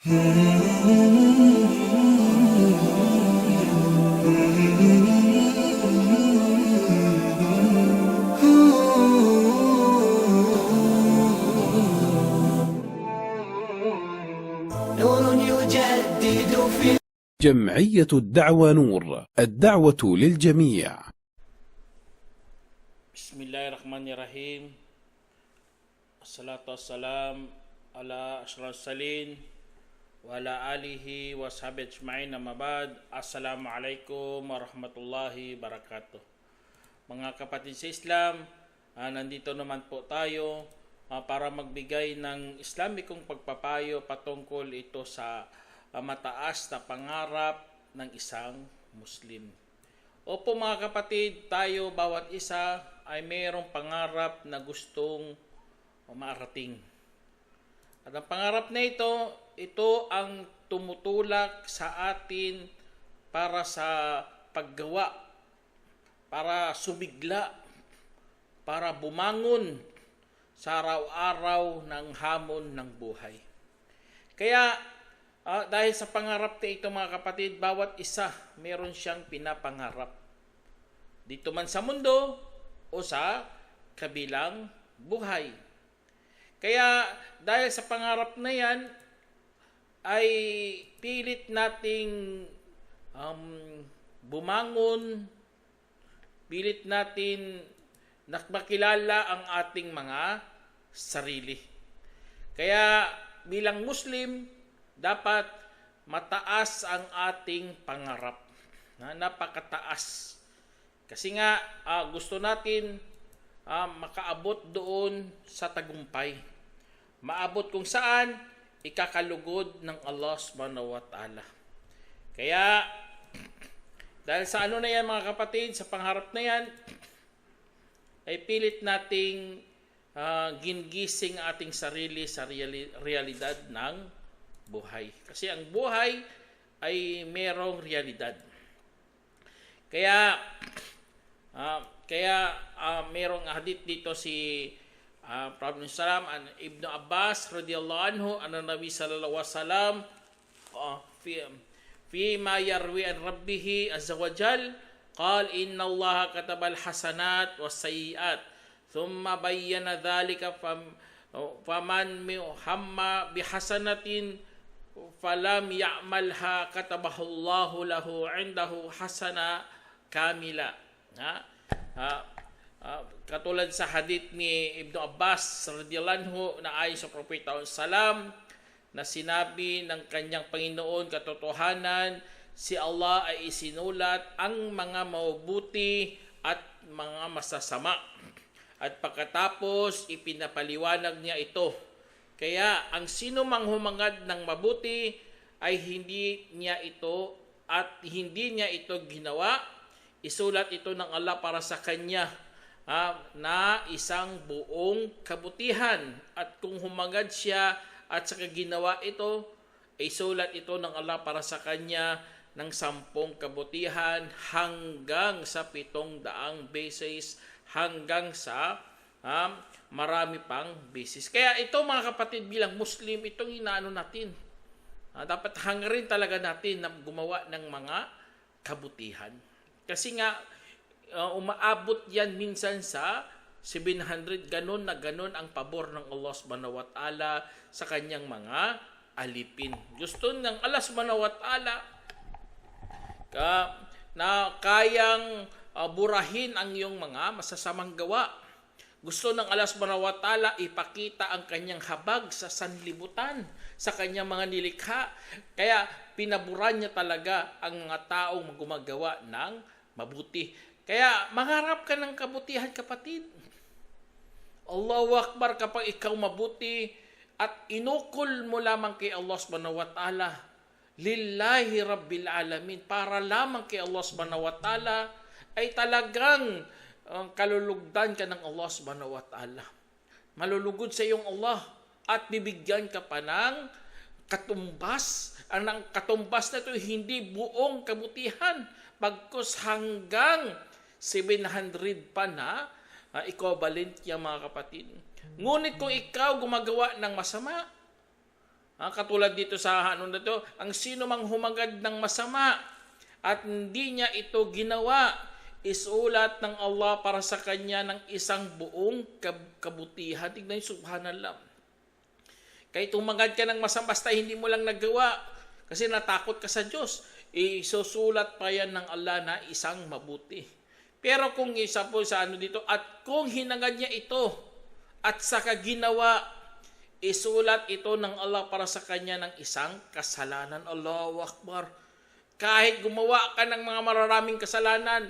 نور يجدد في جمعية الدعوة نور، الدعوة للجميع. Bismillahirrahmanirrahim. Assalatu wassalam ala asyrafil mursalin wa ala alihi wa sahbihi ajma'in, amma ba'd. Assalamualaikum warahmatullahi wabarakatuh. Mga kapatid sa Islam, nandito naman po tayo para magbigay ng Islamikong pagpapayo patungkol ito sa mataas na pangarap ng isang Muslim. Opo mga kapatid, tayo bawat isa ay mayroong pangarap na gustong marating. At ang pangarap na ito ang tumutulak sa atin para sa paggawa, para sumigla, para bumangon sa araw-araw ng hamon ng buhay. Kaya dahil sa pangarap na ito mga kapatid, bawat isa meron siyang pinapangarap. Dito man sa mundo o sa kabilang buhay. Kaya dahil sa pangarap na yan, ay pilit nating bumangon, pilit natin nakmakilala ang ating mga sarili. Kaya bilang Muslim, dapat mataas ang ating pangarap. Napakataas. Kasi nga gusto natin makaabot doon sa tagumpay. Maabot kung saan ikakalugod ng Allah subhanahu wa ta'ala. Kaya dahil sa ano na yan mga kapatid, sa pangarap na yan, ay pilit nating gingising ating sarili sa realidad ng buhay. Kasi ang buhay ay merong realidad. Kaya merong hadith dito si Prophet Salam an Ibn Abbas radhiyallahu anhu anna Nabi sallallahu alaihi wasallam fi ma yarwi an rabbih azza wa jal qala inna Allah kataba al-hasanat was-sayyi'at thumma bayyana dhalika faman hamma bihasanatin falam ya'malha katabahu Allahu lahu 'indahu hasana kamila. Katulad sa hadith ni Ibn Abbas radhiyallahu anhu na ayon sa Propeta Salam na sinabi ng kanyang Panginoon katotohanan, si Allah ay isinulat ang mga mabubuti at mga masasama. At pagkatapos ipinapaliwanag niya ito. Kaya ang sino mang humangad ng mabuti ay hindi niya ito ginawa. Isulat ito ng Allah para sa kanya na isang buong kabutihan. At kung humangad siya at saka ginawa ito, isulat ito ng Allah para sa kanya ng 10 kabutihan hanggang sa 700 beses, hanggang sa marami pang beses. Kaya ito mga kapatid, bilang Muslim, itong inaano natin. Dapat hangarin talaga natin na gumawa ng mga kabutihan. Kasi nga, umaabot yan minsan sa 700, ganon ang pabor ng Allah subhanahu wa ta'ala sa kanyang mga alipin. Gusto ng Allah subhanahu wa ta'ala na kayang burahin ang iyong mga masasamang gawa. Gusto ng Allah subhanahu wa ta'ala ipakita ang kanyang habag sa sanlibutan, sa kanyang mga nilikha. Kaya pinaburan niya talaga ang mga taong gumagawa ng mabuti. Kaya mangarap ka ng kabutihan kapatid. Allahu Akbar, kapag ikaw mabuti at inukol mo lamang kay Allah subhanahu wa ta'ala, lillahi rabbil alamin, para lamang kay Allah subhanahu wa ta'ala, ay talagang kalulugdan ka ng Allah subhanahu wa ta'ala. Malulugod sa iyong Allah at bibigyan ka pa ng katumbas. Ang katumbas na ito hindi buong kabutihan, bagkus hanggang 700 pa na equivalent niya mga kapatid. Ngunit kung ikaw gumagawa ng masama, Katulad dito sa ano na to, ang sino mang humangad ng masama at hindi niya ito ginawa, isulat ng Allah para sa kanya ng isang buong kabutihan. Tignan niyo, subhanallah. Kaya tumangad ka ng masama basta hindi mo lang nagawa kasi natakot ka sa Diyos, isusulat pa yan ng Allah na isang mabuti. Pero kung isa po sa ano dito, at kung hinangad niya ito at saka ginawa, isulat ito ng Allah para sa kanya ng isang kasalanan. Allahu Akbar. Kahit gumawa ka ng mga mararaming kasalanan,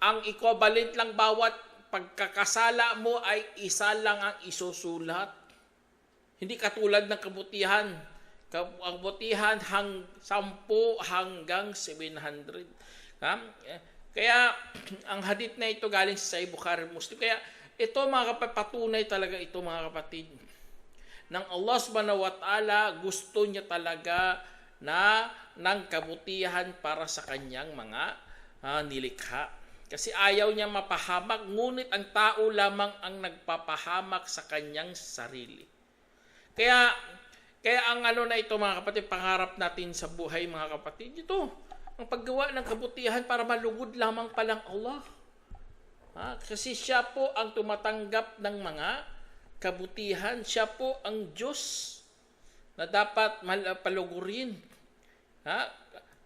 ang equivalent lang bawat pagkakasala mo ay isa lang ang isusulat. Hindi katulad ng kabutihan. Kabutihan 10 hanggang 700. Kaya ang hadith na ito galing sa Sahih Bukhari Muslim. Kaya ito mga patunay talaga ito mga kapatid. Ng Allah subhanahu wa ta'ala, gusto niya talaga na ng kabutihan para sa kanyang mga nilikha. Kasi ayaw niya mapahamak, ngunit ang tao lamang ang nagpapahamak sa kanyang sarili. Kaya ang ano na ito mga kapatid, pangarap natin sa buhay mga kapatid, ito, ang paggawa ng kabutihan para malugod lamang palang Allah. Kasi siya po ang tumatanggap ng mga kabutihan. Siya po ang Diyos na dapat palugurin.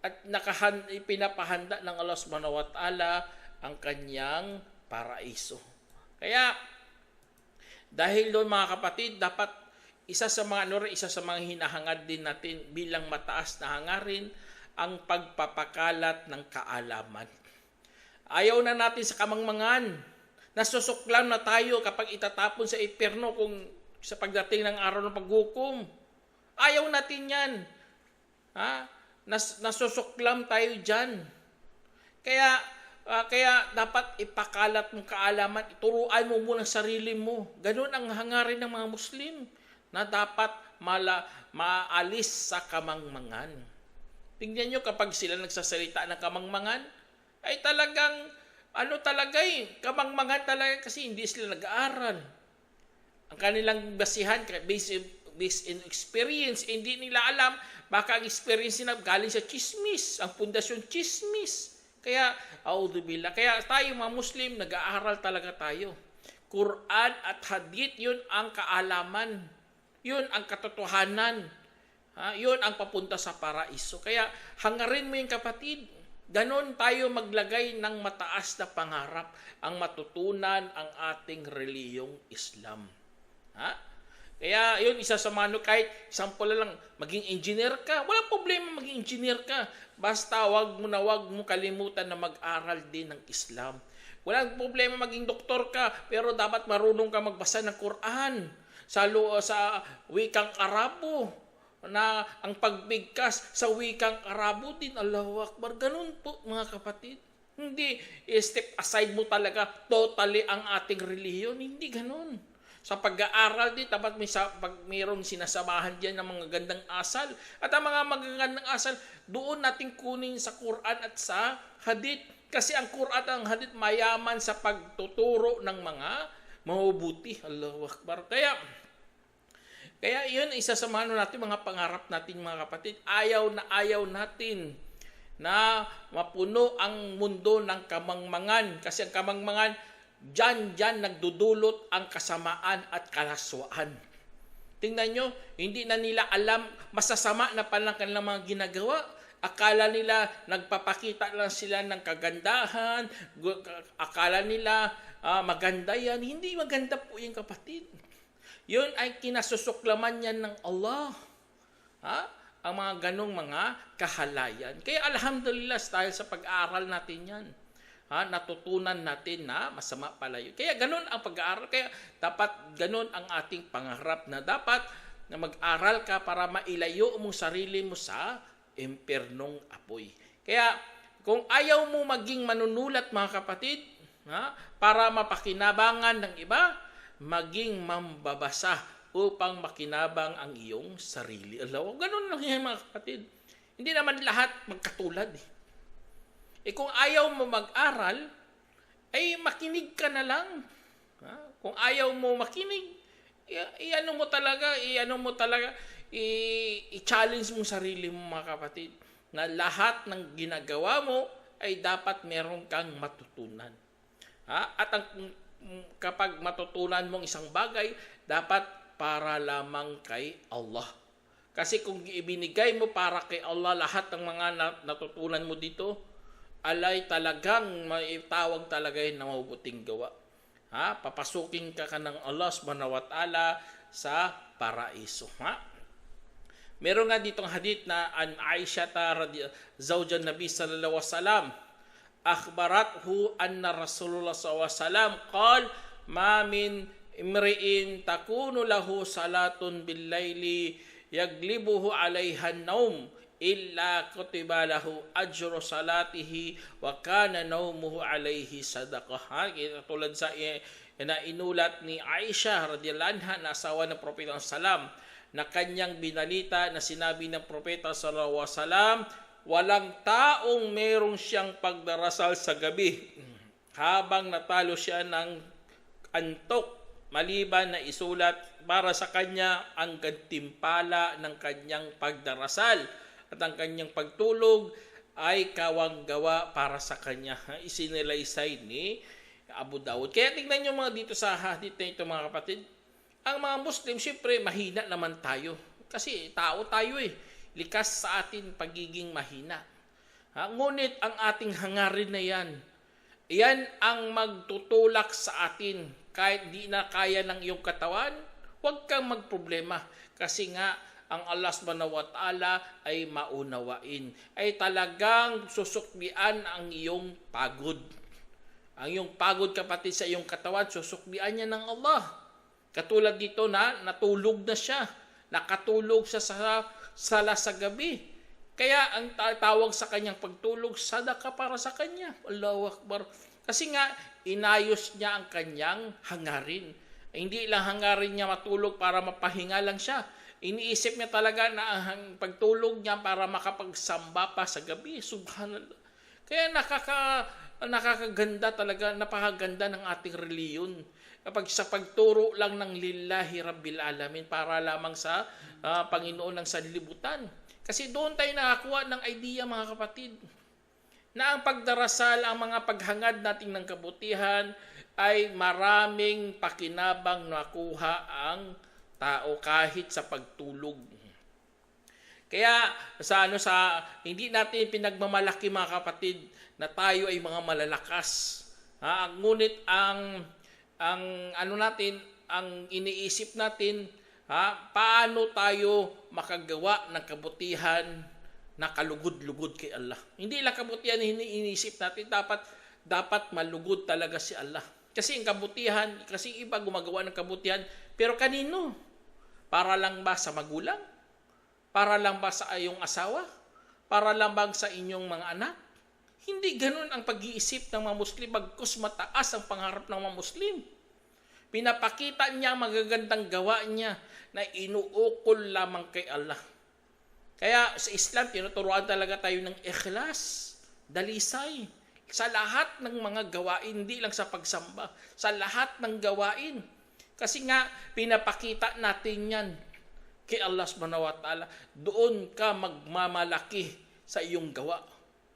At pinapahanda ng Allah subhanahu wa ta'ala ang kanyang paraiso. Kaya, dahil doon mga kapatid, dapat isa sa mga hinahangad din natin bilang mataas na hangarin ang pagpapakalat ng kaalaman. Ayaw na natin sa kamangmangan. Nasusuklam na tayo kapag itatapon sa impyerno kung sa pagdating ng araw ng paghukom. Ayaw natin yan. Nasusuklam tayo dyan. Kaya dapat ipakalat mong kaalaman, ituruan mo muna sarili mo. Ganun ang hangarin ng mga Muslim na dapat maalis sa kamangmangan. Tingnan nyo kapag sila nagsasalita ng kamangmangan, ay talagang kamangmangan talaga kasi hindi sila nag-aaral. Ang kanilang basihan, based in experience, hindi nila alam, baka ang experience nila galing sa chismis, ang pundasyon chismis. Kaya, auzubillah. Kaya tayo mga Muslim, nag-aaral talaga tayo. Quran at Hadith, yun ang kaalaman. Yun ang katotohanan. Yun ang papunta sa paraiso. Kaya, hangarin mo yung kapatid. Ganon tayo maglagay ng mataas na pangarap ang matutunan ang ating reliyong Islam. Kaya yun, isa sa kahit sample lang, maging engineer ka, walang problema maging engineer ka. Basta wag mo kalimutan na mag-aral din ng Islam. Walang problema maging doktor ka, pero dapat marunong ka magbasa ng Quran sa wikang Arabo. Na ang pagbigkas sa wikang Arabo din, Allahu Akbar. Ganun po mga kapatid. Hindi step aside mo talaga totally ang ating relihiyon. Hindi ganun. Sa pag-aaral din, dapat mayroong sinasamahan dyan ng mga gandang asal. At ang mga magagandang asal, doon natin kunin sa Quran at sa Hadith. Kasi ang Quran at ang Hadith mayaman sa pagtuturo ng mga mabubuti. Allahu Akbar. Kaya yun, isa sa mga pangarap natin mga kapatid. Ayaw natin na mapuno ang mundo ng kamangmangan. Kasi ang kamangmangan, dyan nagdudulot ang kasamaan at kalaswaan. Tingnan nyo, hindi na nila alam, masasama na palang kanilang mga ginagawa. Akala nila nagpapakita lang sila ng kagandahan. Akala nila maganda yan. Hindi maganda po yung kapatid. Yun ay kinasusuklaman yan ng Allah. Ang mga ganong mga kahalayan. Kaya alhamdulillah dahil sa pag-aaral natin yan. Natutunan natin na masama pala yun. Kaya ganon ang pag-aaral. Kaya dapat ganon ang ating pangarap na dapat na mag-aral ka para mailayo mo sarili mo sa impernong apoy. Kaya kung ayaw mo maging manunulat mga kapatid, para mapakinabangan ng iba, maging mambabasa upang makinabang ang iyong sarili. Ganun lang yan mga kapatid. Hindi naman lahat magkatulad. Kung ayaw mo mag-aral, ay makinig ka na lang. Kung ayaw mo makinig, iano mo talaga, i-challenge mo sarili mo mga kapatid na lahat ng ginagawa mo ay dapat meron kang matutunan. At kapag matutunan mong isang bagay, dapat para lamang kay Allah. Kasi kung ibinigay mo para kay Allah lahat ng mga natutunan mo dito, alay talagang maitawag talaga yun na mabuting gawa. Papasukin ka ng Allah subhanahu wa ta'ala sa paraiso. Meron nga ditong hadith na an Aisha zawjan Nabi sallallahu alaihi wasallam akhbarathu anna Rasulullah sallallahu alaihi wasallam qala ma min imri'in takunu lahu salatun bil laili yaglibuhu 'alaiha an-nawm illa kutiba lahu ajru salatihi wa kana nawmuhu 'alaihi sadaqah. Tulad sa na inulat ni Aisha radhiyallahu anha na asawa ng Propeta sallam na kanyang binalita na sinabi ng Propeta sallallahu alaihi wasallam, walang taong merong siyang pagdarasal sa gabi habang natalo siya ng antok maliban na isulat para sa kanya ang gantimpala ng kanyang pagdarasal at ang kanyang pagtulog ay kawanggawa para sa kanya. Isinilaysay ni Abu Dawud. Kaya tingnan nyo mga dito sa hadith na ito mga kapatid. Ang mga Muslim, syempre, mahina naman tayo. Kasi tao tayo Likas sa atin pagiging mahina. Ngunit ang ating hangarin na yan ang magtutulak sa atin. Kahit di na kaya ng iyong katawan, huwag kang magproblema. Kasi nga, ang Allah subhanahu wa ta'ala ay maunawain. Ay talagang susuklian ang iyong pagod. Ang iyong pagod kapatid sa iyong katawan, susuklian niya ng Allah. Katulad dito na natulog na siya. Nakatulog siya sa sala sa gabi. Kaya ang tawag sa kanyang pagtulog, sadaka para sa kanya. Allahu Akbar. Kasi nga, inayos niya ang kanyang hangarin. Hindi lang hangarin niya matulog para mapahinga lang siya. Iniisip niya talaga na ang pagtulog niya para makapagsamba pa sa gabi. Subhanallah. Kaya nakakaganda talaga, napakaganda ng ating reliyon. Kapag sa pagturo lang ng lillahi rabbil alamin para lamang sa Panginoon ng sanlibutan. Kasi doon tayo nakakuha ng idea mga kapatid na ang pagdarasal, ang mga paghangad natin ng kabutihan ay maraming pakinabang nakuha ang tao kahit sa pagtulog. Kaya hindi natin pinagmamalaki mga kapatid na tayo ay mga malalakas. Ngunit ang iniisip natin, paano tayo makagawa ng kabutihan na kalugod-lugod kay Allah. Hindi lang kabutihan na iniisip natin, dapat malugod talaga si Allah. Kasi ang kabutihan, kasi iba gumagawa ng kabutihan, pero kanino? Para lang ba sa magulang? Para lang ba sa iyong asawa? Para lang ba sa inyong mga anak? Hindi ganun ang pag-iisip ng mga Muslim, bagkus mataas ang pangarap ng mga Muslim. Pinapakita niya ang magagandang gawa niya na inuukol lamang kay Allah. Kaya sa Islam, tinuturuan talaga tayo ng ikhlas, dalisay, sa lahat ng mga gawain, hindi lang sa pagsamba, sa lahat ng gawain. Kasi nga, pinapakita natin yan kay Allah subhanahu wa ta'ala. Doon ka magmamalaki sa iyong gawa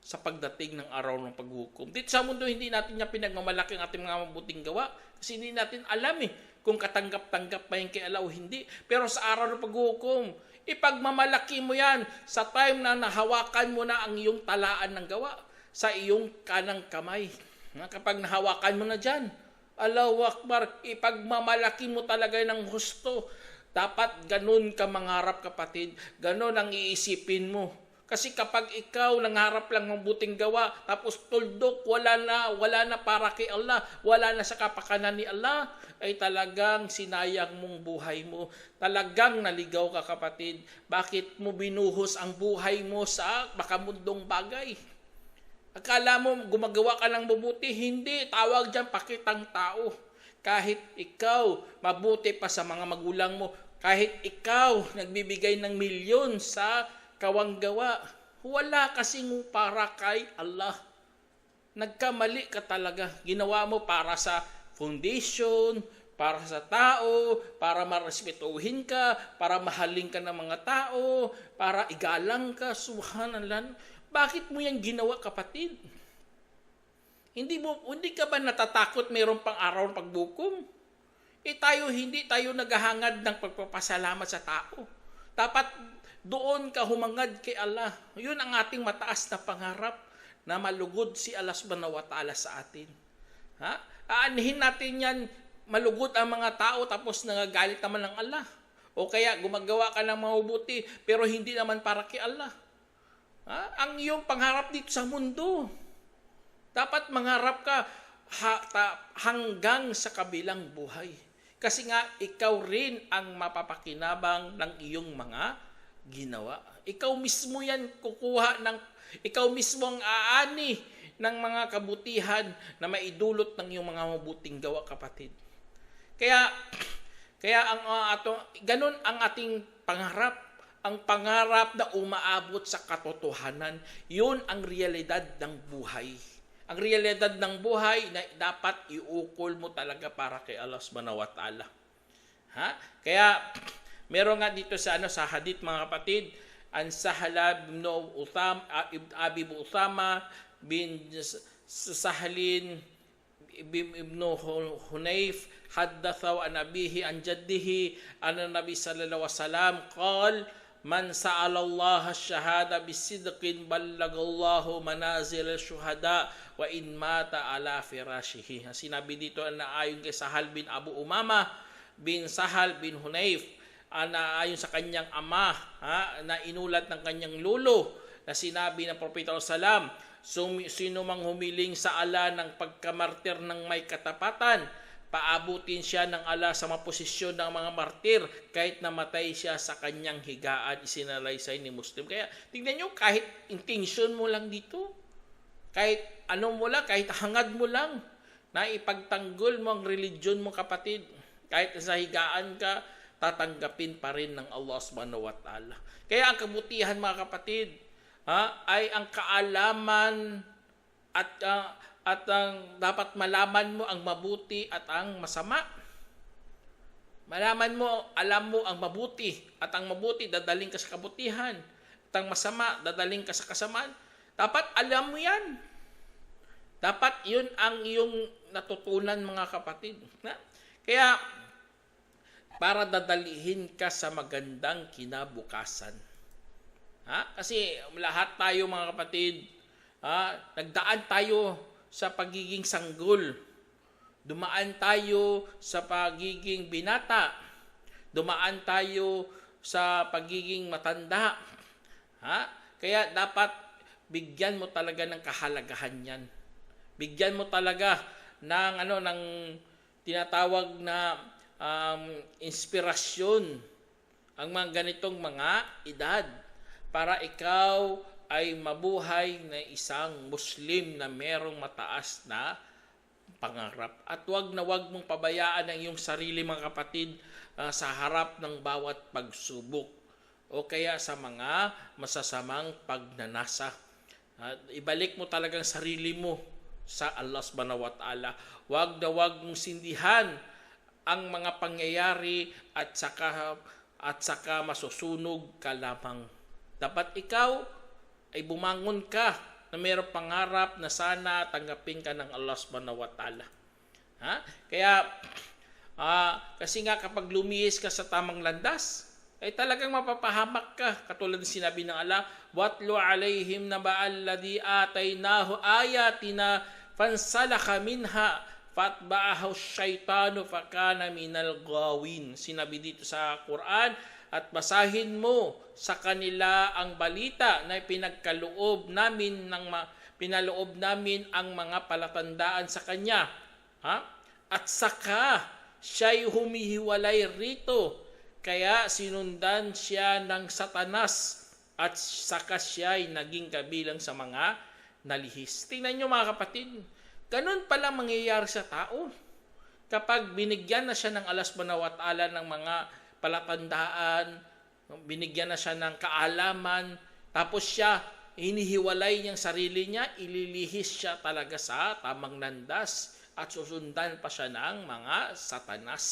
sa pagdating ng araw ng paghukom. Dito sa mundo, hindi natin niya pinagmamalaki ang ating mga mabuting gawa kasi hindi natin alam kung katanggap-tanggap pa yan kay Allah o hindi. Pero sa araw ng paghukom, ipagmamalaki mo yan sa time na nahawakan mo na ang iyong talaan ng gawa sa iyong kanang kamay. Kapag nahawakan mo na dyan, Allahu Akbar, ipagmamalaki mo talaga ng husto. Dapat ganun ka mangarap kapatid, ganun ang iisipin mo. Kasi kapag ikaw nangarap lang ng buting gawa, tapos tuldok, wala na para kay Allah, wala na sa kapakanan ni Allah, ay talagang sinayang mong buhay mo. Talagang naligaw ka kapatid. Bakit mo binuhos ang buhay mo sa makamundong bagay? Akala mo gumagawa ka ng mabuti, hindi. Tawag dyan pakitang tao. Kahit ikaw mabuti pa sa mga magulang mo, kahit ikaw nagbibigay ng milyon sa kawanggawa, wala kasing para kay Allah. Nagkamali ka talaga. Ginawa mo para sa foundation, para sa tao, para marespetuhin ka, para mahalin ka ng mga tao, para igalang ka, subhanallah. Bakit mo yan ginawa, kapatid? Hindi ka ba natatakot mayroon pang araw ng pagbukom? Hindi tayo naghahangad ng pagpapasalamat sa tao. Dapat doon ka humangad kay Allah. Yun ang ating mataas na pangarap na malugod si Allah subhanahu wa ta'ala sa atin. Aanhin natin yan, malugod ang mga tao tapos nagagalit naman ng Allah. O kaya gumagawa ka ng mabubuti pero hindi naman para kay Allah. Ang iyong pangarap dito sa mundo. Dapat mangarap ka hanggang sa kabilang buhay. Kasi nga, ikaw rin ang mapapakinabang ng iyong mga ginawa. Ikaw mismo yan ikaw mismo ang aani ng mga kabutihan na maidulot ng iyong mga mabuting gawa, kapatid. Kaya ganun ang ating pangarap. Ang pangarap na umaabot sa katotohanan, yun ang realidad ng buhay. Ang realidad ng buhay na dapat iukol mo talaga para kay Allah subhanahu wa ta'ala. Kaya meron nga dito sa hadith, mga kapatid, an Sahala ibn Abi Usama bin Sahlin ibn Hunayf haddathahu an abihi an jaddihi anna nabi sallallahu alaihi wasallam qala man sa'ala Allah ash-shahada bisidqin ballagallahu manazil ash-shuhada wa in mata ala firashihi. Sinabi dito na ayon kay Sahal bin Abu Umama bin Sahal bin Hunayf, na ayon sa kanyang ama, na inulat ng kanyang lolo, na sinabi ng Propeta sallam, sino mang humiling sa ala ng pagkamartir ng may katapatan, paabutin siya ng ala sa maposisyon ng mga martir kahit namatay siya sa kanyang higaan, isinalaysay ni Muslim. Kaya tingnan nyo, kahit intention mo lang dito, kahit kahit hangad mo lang, na ipagtanggol mo ang religion mo, kapatid, kahit sa higaan ka, tatanggapin pa rin ng Allah subhanahu wa ta'ala. Kaya ang kabutihan, mga kapatid, ay ang kaalaman at ang dapat malaman mo ang mabuti at ang masama. Alam mo ang mabuti at ang mabuti dadaling ka sa kabutihan at ang masama dadaling ka sa kasamaan. Dapat alam mo yan. Dapat yun ang iyong natutunan, mga kapatid. Kaya para dadalihin ka sa magandang kinabukasan. Kasi lahat tayo, mga kapatid, nagdaan tayo sa pagiging sanggol. Dumaan tayo sa pagiging binata. Dumaan tayo sa pagiging matanda. Kaya dapat bigyan mo talaga ng kahalagahan yan. Bigyan mo talaga ng tinatawag na inspirasyon ang mga ganitong mga edad para ikaw ay mabuhay na isang Muslim na merong mataas na pangarap. At wag mong pabayaan ang iyong sarili, mga kapatid, sa harap ng bawat pagsubok o kaya sa mga masasamang pagnanasa. Ibalik mo talagang sarili mo sa Allah subhanahu wa ta'ala. Wag mong sindihan ang mga pangyayari at saka masusunog ka lamang. Dapat ikaw ay bumangon ka na mayroong pangarap na sana tanggapin ka ng Allah subhanahu wa ta'ala. Kaya kasi nga kapag lumihis ka sa tamang landas, ay talagang mapapahamak ka. Katulad ng sinabi ng Allah, "Watlu alaihim naba'al ladhi atainahu ayatina fansalakha minha fatba'ahu syaitanu fakana minal gawin." Sinabi dito sa Quran, at basahin mo sa kanila ang balita na pinaloob namin ang mga palatandaan sa kanya. At saka siya'y humihiwalay rito, kaya sinundan siya ng Satanas at saka siya'y naging kabilang sa mga nalihis. Tingnan nyo, mga kapatid, ganun pala mangyayari sa tao. Kapag binigyan na siya ng Allah subhanahu wa ta'ala ng mga palatandaan, binigyan na siya ng kaalaman, tapos siya, hinihiwalay niyang sarili niya, ililihis siya talaga sa tamang landas. at susundan pa siya ng mga satanas.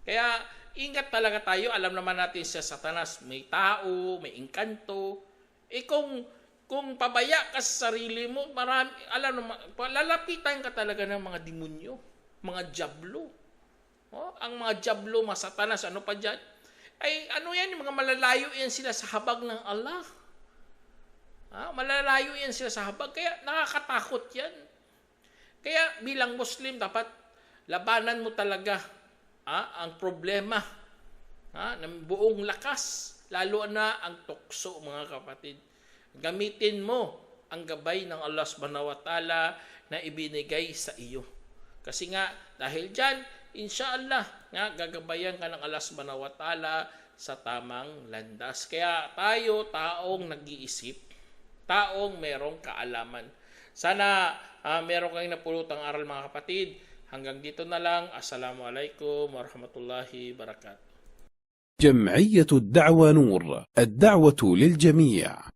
Kaya ingat talaga tayo. Alam naman natin sa satanas, may tao, may engkanto. Kung pabaya ka sa sarili mo, marami, alam naman, lalapitan ka talaga ng mga demonyo, mga diablo. Ang mga diablo, mga satanas, ano pa dyan? Ay, ano yan, yung mga malalayo yan sila sa habag ng Allah. Malalayo yan sila sa habag, kaya nakakatakot yan. Kaya bilang Muslim, dapat labanan mo talaga ang problema ng buong lakas, lalo na ang tukso, mga kapatid. Gamitin mo ang gabay ng Allah subhanahu wa ta'ala na ibinigay sa iyo. Kasi nga, dahil dyan, insyaallah, gagabayan ka ng Allah subhanahu wa ta'ala sa tamang landas. Kaya tayo, taong nag-iisip, taong merong kaalaman. Sana meron kayong napulutang aral, mga kapatid. Hanggang dito na lang. Assalamualaikum warahmatullahi wabarakatuh. جمعية الدعوة نور، الدعوة للجميع.